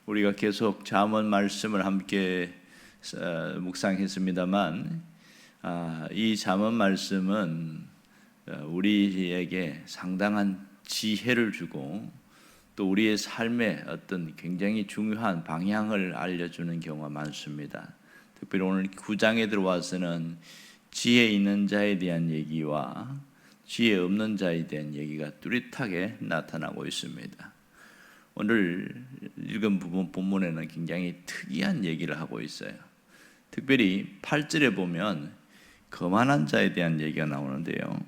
우리가 계속 잠언 말씀을 함께 묵상했습니다만 이 잠언 말씀은 우리에게 상당한 지혜를 주고 또 우리의 삶에 어떤 굉장히 중요한 방향을 알려주는 경우가 많습니다. 특별히 오늘 9장에 들어와서는 지혜 있는 자에 대한 얘기와 지혜 없는 자에 대한 얘기가 뚜렷하게 나타나고 있습니다. 오늘 읽은 본문에는 굉장히 특이한 얘기를 하고 있어요. 특별히 8절에 보면 거만한 자에 대한 얘기가 나오는데요,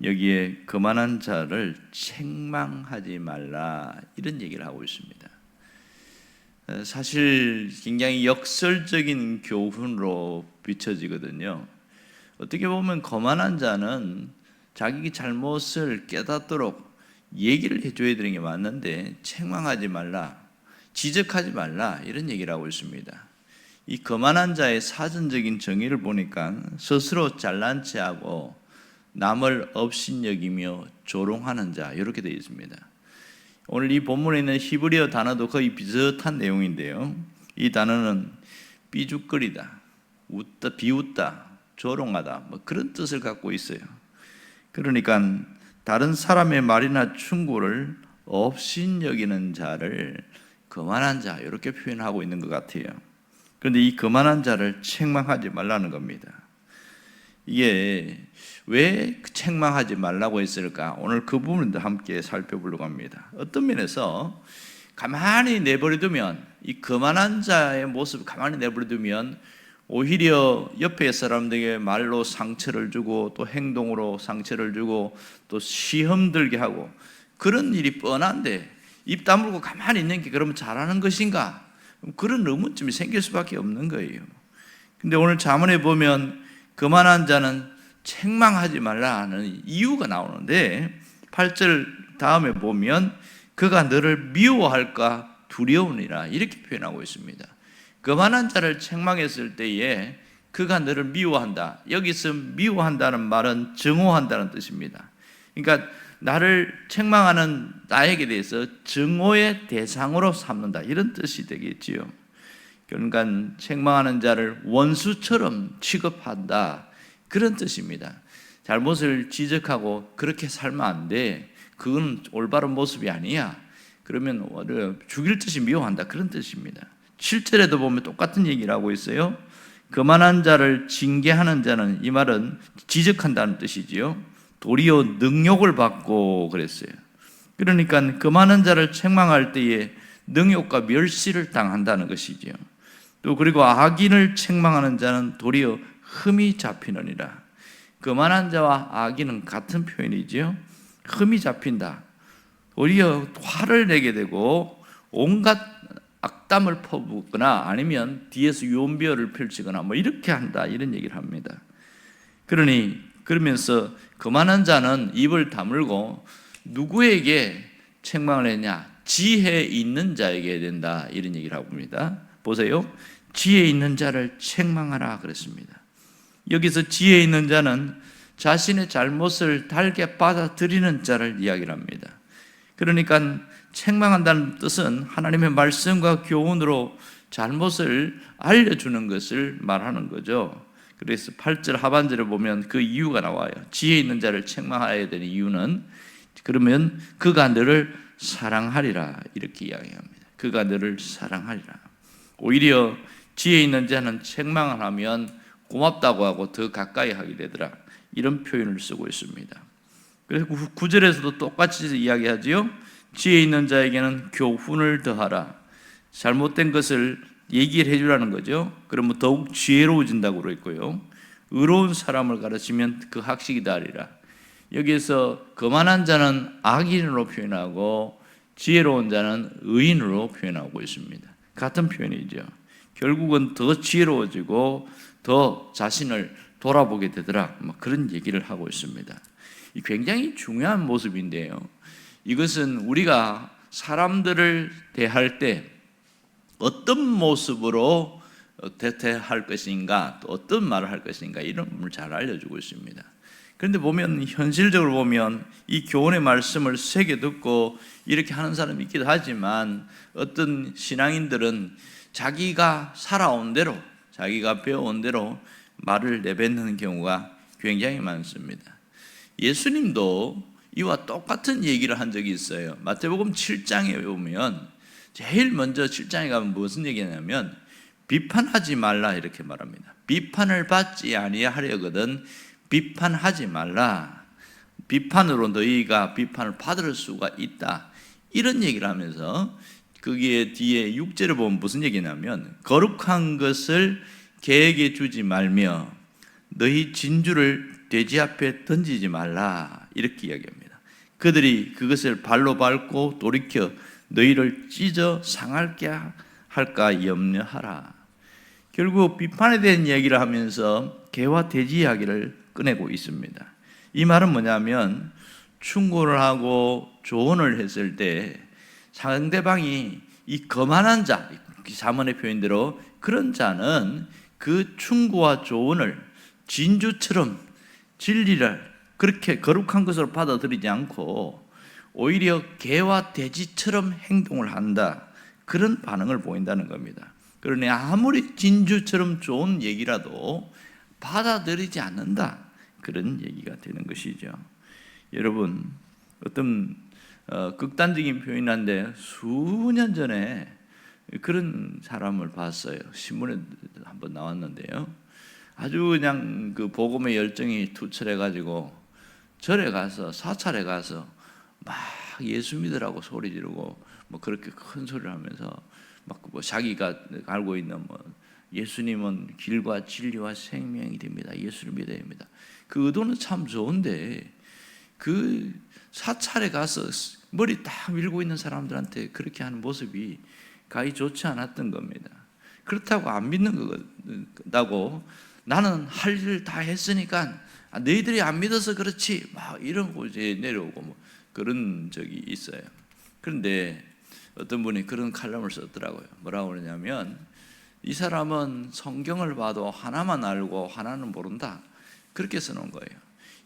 여기에 거만한 자를 책망하지 말라 이런 얘기를 하고 있습니다. 사실 굉장히 역설적인 교훈으로 비춰지거든요. 어떻게 보면 거만한 자는 자기 잘못을 깨닫도록 얘기를 해줘야 되는 게 맞는데 책망하지 말라, 지적하지 말라 이런 얘기를 하고 있습니다. 이 거만한 자의 사전적인 정의를 보니까 스스로 잘난 체하고 남을 업신여기며 조롱하는 자 이렇게 되어 있습니다. 오늘 이 본문에 있는 히브리어 단어도 거의 비슷한 내용인데요, 이 단어는 삐죽거리다, 웃다, 비웃다, 조롱하다 그런 뜻을 갖고 있어요. 그러니까 다른 사람의 말이나 충고를 업신여기는 자를 거만한 자 이렇게 표현하고 있는 것 같아요. 그런데 이 거만한 자를 책망하지 말라는 겁니다. 이게 왜 책망하지 말라고 했을까? 오늘 그 부분도 함께 살펴보려고 합니다. 어떤 면에서 가만히 내버려두면, 이 거만한 자의 모습을 가만히 내버려두면 오히려 옆에 사람들에게 말로 상처를 주고 또 행동으로 상처를 주고 또 시험 들게 하고 그런 일이 뻔한데 입 다물고 가만히 있는 게 그러면 잘하는 것인가? 그런 의문점이 생길 수밖에 없는 거예요. 근데 오늘 잠언에 보면 거만한 자는 책망하지 말라는 이유가 나오는데 8절 다음에 보면 그가 너를 미워할까 두려우니라 이렇게 표현하고 있습니다. 거만한 자를 책망했을 때에 그가 너를 미워한다. 여기서 미워한다는 말은 증오한다는 뜻입니다. 그러니까 나를 책망하는 나에게 대해서 증오의 대상으로 삼는다 이런 뜻이 되겠지요. 그러니까 책망하는 자를 원수처럼 취급한다 그런 뜻입니다. 잘못을 지적하고 그렇게 살면 안 돼, 그건 올바른 모습이 아니야, 그러면 죽일 듯이 미워한다 그런 뜻입니다. 7절에도 보면 똑같은 얘기를 하고 있어요. 거만한 자를 징계하는 자는, 이 말은 지적한다는 뜻이지요, 도리어 능욕을 받고 그랬어요. 그러니까 거만한 자를 책망할 때에 능욕과 멸시를 당한다는 것이지요. 또 그리고 악인을 책망하는 자는 도리어 흠이 잡히느니라. 거만한 자와 악인은 같은 표현이지요. 흠이 잡힌다, 도리어 화를 내게 되고 온갖 악담을 퍼붓거나 아니면 뒤에서 유언비어를 펼치거나 이렇게 한다 이런 얘기를 합니다. 그러면서 거만한 자는 입을 다물고 누구에게 책망을 했냐? 지혜 있는 자에게 해야 된다 이런 얘기를 하고 있습니다. 보세요, 지혜 있는 자를 책망하라 그랬습니다. 여기서 지혜 있는 자는 자신의 잘못을 달게 받아들이는 자를 이야기를 합니다. 그러니까 책망한다는 뜻은 하나님의 말씀과 교훈으로 잘못을 알려주는 것을 말하는 거죠. 그래서 8절 하반절에 보면 그 이유가 나와요. 지혜 있는 자를 책망해야 되는 이유는, 그러면 그가 너를 사랑하리라 이렇게 이야기합니다. 그가 너를 사랑하리라. 오히려 지혜 있는 자는 책망을 하면 고맙다고 하고 더 가까이 하게 되더라 이런 표현을 쓰고 있습니다. 그래서 9절에서도 똑같이 이야기하지요. 지혜 있는 자에게는 교훈을 더하라. 잘못된 것을 얘기를 해주라는 거죠. 그러면 더욱 지혜로워진다고 그랬고요. 의로운 사람을 가르치면 그 학식이 다르리라. 여기에서 거만한 자는 악인으로 표현하고 지혜로운 자는 의인으로 표현하고 있습니다. 같은 표현이죠. 결국은 더 지혜로워지고 더 자신을 돌아보게 되더라 그런 얘기를 하고 있습니다. 굉장히 중요한 모습인데요, 이것은 우리가 사람들을 대할 때 어떤 모습으로 대할 것인가, 또 어떤 말을 할 것인가 이런 부분을 잘 알려주고 있습니다. 그런데 보면 현실적으로 보면 이 교훈의 말씀을 새겨 듣고 이렇게 하는 사람이 있기도 하지만 어떤 신앙인들은 자기가 살아온 대로, 자기가 배워온 대로 말을 내뱉는 경우가 굉장히 많습니다. 예수님도 이와 똑같은 얘기를 한 적이 있어요. 마태복음 7장에 보면 제일 먼저 7장에 가면 무슨 얘기냐면 비판하지 말라 이렇게 말합니다. 비판을 받지 아니하려거든 비판하지 말라. 비판으로 너희가 비판을 받을 수가 있다. 이런 얘기를 하면서 거기에 뒤에 6절을 보면 무슨 얘기냐면 거룩한 것을 개에게 주지 말며 너희 진주를 돼지 앞에 던지지 말라 이렇게 이야기합니다. 그들이 그것을 발로 밟고 돌이켜 너희를 찢어 상할게 할까 염려하라. 결국 비판에 대한 이야기를 하면서 개와 돼지 이야기를 꺼내고 있습니다. 이 말은 뭐냐면 충고를 하고 조언을 했을 때 상대방이 이 거만한 자, 자문의 표현대로 그런 자는 그 충고와 조언을 진주처럼 진리를 그렇게 거룩한 것으로 받아들이지 않고 오히려 개와 돼지처럼 행동을 한다. 그런 반응을 보인다는 겁니다. 그러니 아무리 진주처럼 좋은 얘기라도 받아들이지 않는다. 그런 얘기가 되는 것이죠. 여러분, 어떤 극단적인 표현인데 수년 전에 그런 사람을 봤어요. 신문에 한번 나왔는데요. 아주 그냥 그 복음의 열정이 투철해가지고 절에 가서 사찰에 가서 막 예수 믿으라고 소리 지르고 뭐 그렇게 큰 소리를 하면서 막 뭐 자기가 알고 있는 뭐 예수님은 길과 진리와 생명이 됩니다. 예수를 믿어야 합니다. 그 의도는 참 좋은데 그 사찰에 가서 머리 딱 밀고 있는 사람들한테 그렇게 하는 모습이 가히 좋지 않았던 겁니다. 그렇다고 안 믿는 거다고 나는 할 일을 다 했으니까 너희들이 안 믿어서 그렇지 막 이런 이제 내려오고 뭐 그런 적이 있어요. 그런데 어떤 분이 그런 칼럼을 썼더라고요. 뭐라고 그러냐면 이 사람은 성경을 봐도 하나만 알고 하나는 모른다. 그렇게 써놓은 거예요.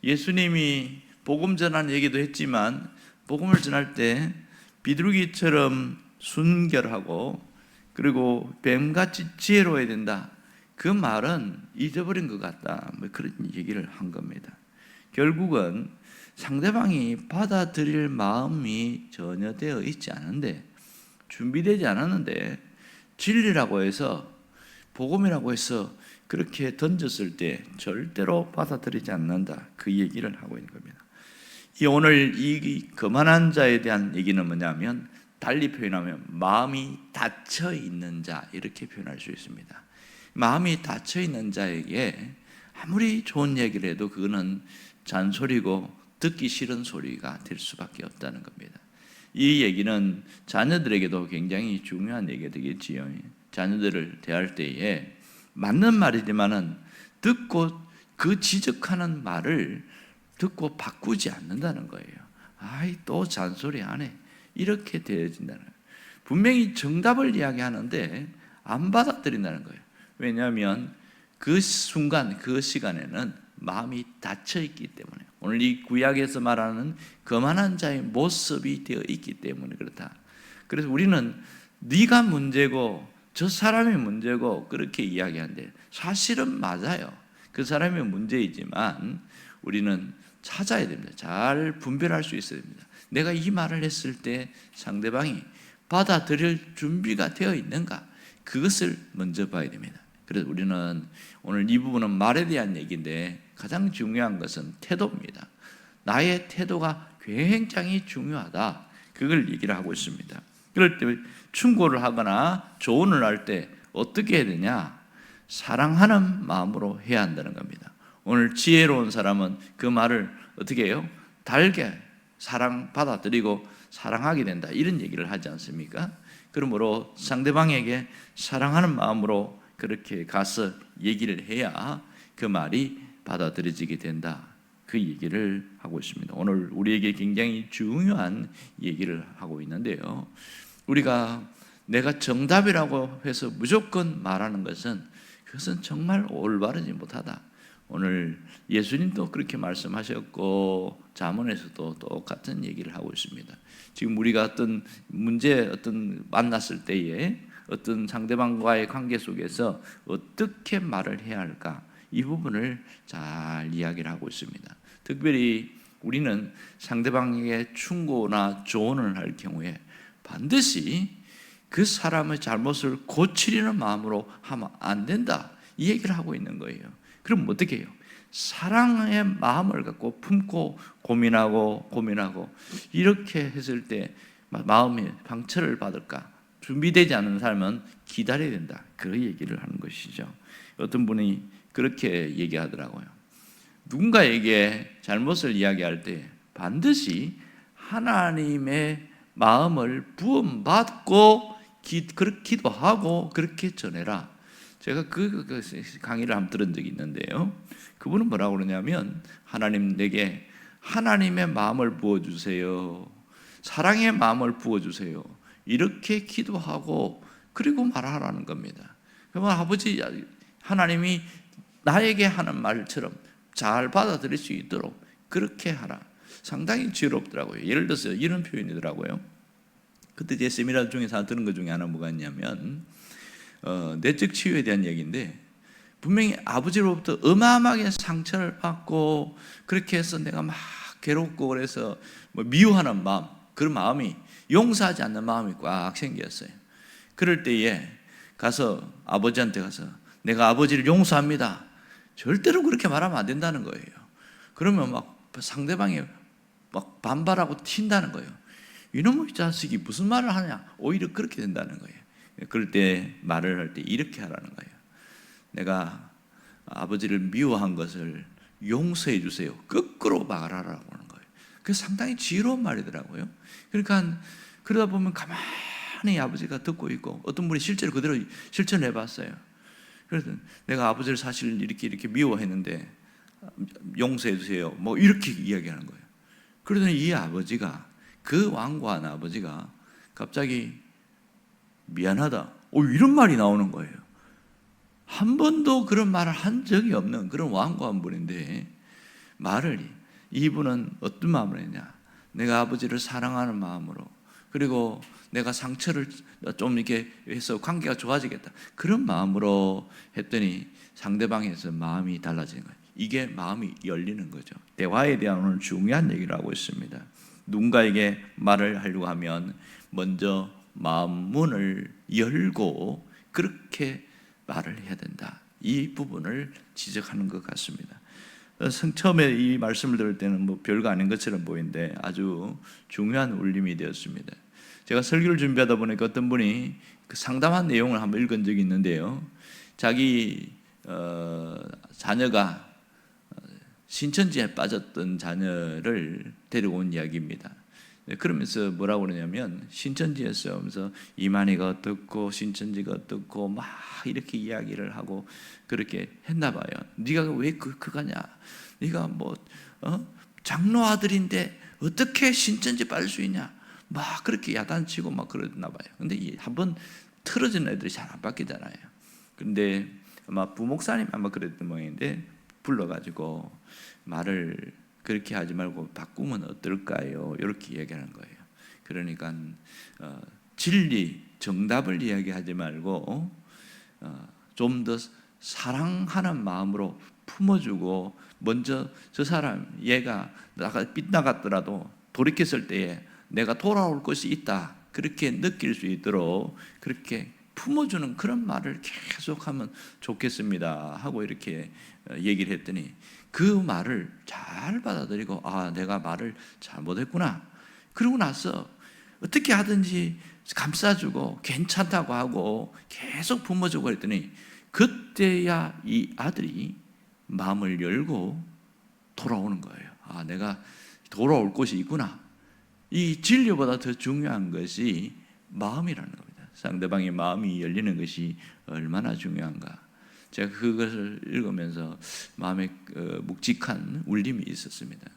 예수님이 복음 전하는 얘기도 했지만 복음을 전할 때 비둘기처럼 순결하고 그리고 뱀같이 지혜로워야 된다. 그 말은 잊어버린 것 같다. 뭐 그런 얘기를 한 겁니다. 결국은 상대방이 받아들일 마음이 전혀 되어 있지 않은데 준비되지 않았는데 진리라고 해서 복음이라고 해서 그렇게 던졌을 때 절대로 받아들이지 않는다. 그 얘기를 하고 있는 겁니다. 오늘 이 거만한 자에 대한 얘기는 뭐냐면 달리 표현하면 마음이 닫혀 있는 자 이렇게 표현할 수 있습니다. 마음이 닫혀 있는 자에게 아무리 좋은 얘기를 해도 그거는 잔소리고 듣기 싫은 소리가 될 수밖에 없다는 겁니다. 이 얘기는 자녀들에게도 굉장히 중요한 얘기가 되겠지요. 자녀들을 대할 때에 맞는 말이지만은 듣고 그 지적하는 말을 듣고 바꾸지 않는다는 거예요. 아이 또 잔소리 안 해. 이렇게 되어진다는 거예요. 분명히 정답을 이야기하는데 안 받아들인다는 거예요. 왜냐하면 그 순간 그 시간에는 마음이 닫혀 있기 때문에 오늘 이 구약에서 말하는 거만한 자의 모습이 되어 있기 때문에 그렇다. 그래서 우리는 네가 문제고 저 사람이 문제고 그렇게 이야기하는데 사실은 맞아요. 그 사람이 문제이지만 우리는 찾아야 됩니다. 잘 분별할 수 있어야 됩니다. 내가 이 말을 했을 때 상대방이 받아들일 준비가 되어 있는가 그것을 먼저 봐야 됩니다. 그래서 우리는 오늘 이 부분은 말에 대한 얘기인데 가장 중요한 것은 태도입니다. 나의 태도가 굉장히 중요하다. 그걸 얘기를 하고 있습니다. 그럴 때 충고를 하거나 조언을 할 때 어떻게 해야 되냐? 사랑하는 마음으로 해야 한다는 겁니다. 오늘 지혜로운 사람은 그 말을 어떻게 해요? 달게 사랑 받아들이고 사랑하게 된다. 이런 얘기를 하지 않습니까? 그러므로 상대방에게 사랑하는 마음으로 그렇게 가서 얘기를 해야 그 말이 받아들여지게 된다. 그 얘기를 하고 있습니다. 오늘 우리에게 굉장히 중요한 얘기를 하고 있는데요. 우리가 내가 정답이라고 해서 무조건 말하는 것은 그것은 정말 올바르지 못하다. 오늘 예수님도 그렇게 말씀하셨고 잠언에서도 똑같은 얘기를 하고 있습니다. 지금 우리가 어떤 문제 만났을 때에 어떤 상대방과의 관계 속에서 어떻게 말을 해야 할까, 이 부분을 잘 이야기를 하고 있습니다. 특별히 우리는 상대방에게 충고나 조언을 할 경우에 반드시 그 사람의 잘못을 고치려는 마음으로 하면 안 된다, 이 얘기를 하고 있는 거예요. 그럼 어떻게 해요? 사랑의 마음을 갖고 품고 고민하고 이렇게 했을 때 마음이 상처를 받을까, 준비되지 않은 사람은 기다려야 된다, 그 얘기를 하는 것이죠. 어떤 분이 그렇게 얘기하더라고요. 누군가에게 잘못을 이야기할 때 반드시 하나님의 마음을 부음받고 기도하고 그렇게 전해라. 제가 그 강의를 한번 들은 적이 있는데요, 그분은 뭐라고 그러냐면, 하나님 내게 하나님의 마음을 부어주세요, 사랑의 마음을 부어주세요, 이렇게 기도하고 그리고 말하라는 겁니다. 그러면 아버지 하나님이 나에게 하는 말처럼 잘 받아들일 수 있도록 그렇게 하라. 상당히 지혜롭더라고요. 예를 들어서 이런 표현이더라고요. 그때 제 세미나 중에서 들은 것 중에 하나 뭐가 있냐면, 내적 치유에 대한 얘기인데, 분명히 아버지로부터 어마어마하게 상처를 받고 그렇게 해서 내가 막 괴롭고 그래서 미워하는 마음, 그런 마음이, 용서하지 않는 마음이 꽉 생겼어요. 그럴 때에 가서 아버지한테 가서 내가 아버지를 용서합니다, 절대로 그렇게 말하면 안 된다는 거예요. 그러면 막 상대방이 막 반발하고 튄다는 거예요. 이놈의 자식이 무슨 말을 하냐, 오히려 그렇게 된다는 거예요. 그럴 때 말을 할 때 이렇게 하라는 거예요. 내가 아버지를 미워한 것을 용서해 주세요, 거꾸로 말하라고 하는 거예요. 그게 상당히 지혜로운 말이더라고요. 그러니까 그러다 보면 가만히 아버지가 듣고 있고, 어떤 분이 실제로 그대로 실천해 봤어요. 그래서 내가 아버지를 사실 이렇게 미워했는데 용서해 주세요, 뭐 이렇게 이야기하는 거예요. 그러더니 이 아버지가, 그 완고한 아버지가 갑자기 미안하다, 이런 말이 나오는 거예요. 한 번도 그런 말을 한 적이 없는 그런 완고한 분인데, 이분은 어떤 마음으로 했냐, 내가 아버지를 사랑하는 마음으로, 그리고 내가 상처를 좀 이렇게 해서 관계가 좋아지겠다, 그런 마음으로 했더니 상대방에서 마음이 달라지는 거예요. 이게 마음이 열리는 거죠. 대화에 대한 오늘 중요한 얘기를 하고 있습니다. 누군가에게 말을 하려고 하면 먼저 마음 문을 열고 그렇게 말을 해야 된다, 이 부분을 지적하는 것 같습니다. 처음에 이 말씀을 들을 때는 별거 아닌 것처럼 보이는데 아주 중요한 울림이 되었습니다. 제가 설교를 준비하다 보니까 어떤 분이 그 상담한 내용을 한번 읽은 적이 있는데요, 자기 자녀가 신천지에 빠졌던 자녀를 데려온 이야기입니다. 그러면서 뭐라고 그러냐면, 신천지에서 하면서 이만희가 어떻고 신천지가 어떻고 막 이렇게 이야기를 하고 그렇게 했나 봐요. 네가 왜 그 가냐, 네가 장로 아들인데 어떻게 신천지 빠질 수 있냐, 막 그렇게 야단치고 막 그러나 봐요. 근데 한번 틀어진 애들이 잘 안 바뀌잖아요. 근데 아마 부목사님 아마 그랬던 모양인데, 불러가지고 말을 그렇게 하지 말고 바꾸면 어떨까요, 이렇게 얘기하는 거예요. 그러니까 진리, 정답을 이야기하지 말고 좀 더 사랑하는 마음으로 품어주고, 먼저 저 사람, 얘가 빗나갔더라도 돌이켰을 때에 내가 돌아올 것이 있다, 그렇게 느낄 수 있도록 그렇게 품어주는 그런 말을 계속하면 좋겠습니다 하고 이렇게 얘기를 했더니, 그 말을 잘 받아들이고, 내가 말을 잘못했구나, 그러고 나서 어떻게 하든지 감싸주고 괜찮다고 하고 계속 품어주고 그랬더니, 그때야 이 아들이 마음을 열고 돌아오는 거예요. 내가 돌아올 곳이 있구나. 이 진리보다 더 중요한 것이 마음이라는 겁니다. 상대방의 마음이 열리는 것이 얼마나 중요한가. 제가 그것을 읽으면서 마음에 묵직한 울림이 있었습니다.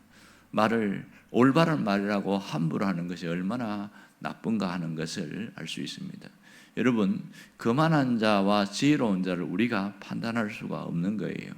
말을 올바른 말이라고 함부로 하는 것이 얼마나 나쁜가 하는 것을 알 수 있습니다. 여러분, 거만한 자와 지혜로운 자를 우리가 판단할 수가 없는 거예요.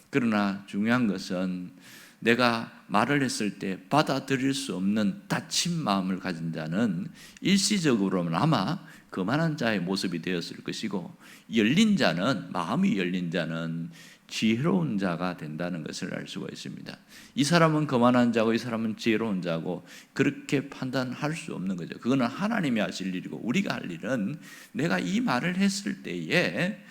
그러나 중요한 것은 내가 말을 했을 때 받아들일 수 없는 닫힌 마음을 가진 자는 일시적으로나마 거만한 자의 모습이 되었을 것이고, 열린 자는, 마음이 열린 자는 지혜로운 자가 된다는 것을 알 수가 있습니다. 이 사람은 거만한 자고 이 사람은 지혜로운 자고 그렇게 판단할 수 없는 거죠. 그거는 하나님이 하실 일이고, 우리가 할 일은 내가 이 말을 했을 때에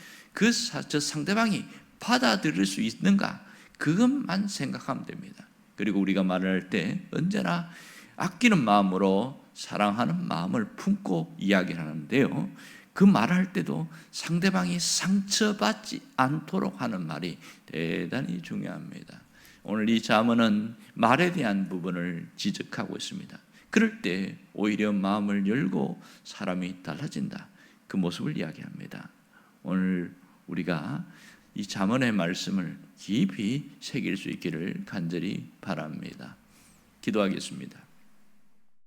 저 상대방이 받아들일 수 있는가, 그것만 생각하면 됩니다. 그리고 우리가 말을 할 때 언제나 아끼는 마음으로 사랑하는 마음을 품고 이야기를 하는데요, 그 말할 때도 상대방이 상처받지 않도록 하는 말이 대단히 중요합니다. 오늘 이 잠언은 말에 대한 부분을 지적하고 있습니다. 그럴 때 오히려 마음을 열고 사람이 달라진다, 그 모습을 이야기합니다. 오늘 우리가 이 잠언의 말씀을 깊이 새길 수 있기를 간절히 바랍니다. 기도하겠습니다.